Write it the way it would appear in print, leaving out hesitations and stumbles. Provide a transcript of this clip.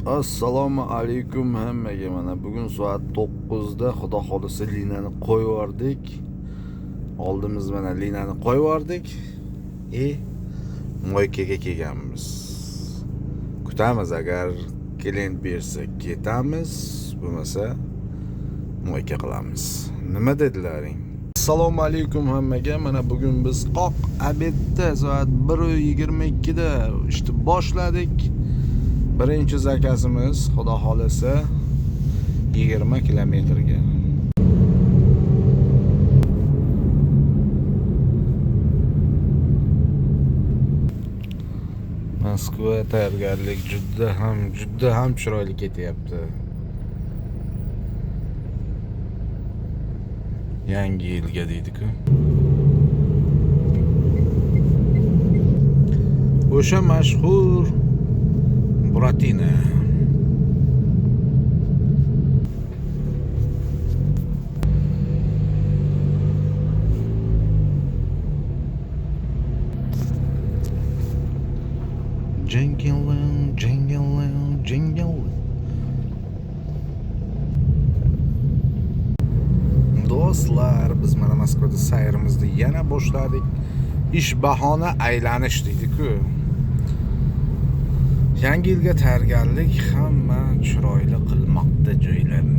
Assalomu alaykum hammaga. Mana bugun soat 9 da xudo xolisa linani qo'yib yubordik. Oldimiz mana linani qo'yib yubordik. Moykaga kelganmiz. Kutamiz, agar klient bersa ketamiz, bo'lmasa moyka qilamiz. Nima dedilaring? Assalomu alaykum hammaga. Mana bugun biz qoq obedda soat 1:22 da ishni boshladik. Birinchi zakasimiz xudo xolasa 20 kilometrga. Moskva tayyorgarlik juda ham chiroyli ketyapti. Yangi yilga deydi-ku. O'sha mashhur Buratina. Jingle. Do'stlar, biz mana Moskvada sayrimizni yana boshladik. Ish bahona aylanish deydi-ku. Yangi yilga tayyorgarlik, hamma chiroyli qilmoqda joylarni.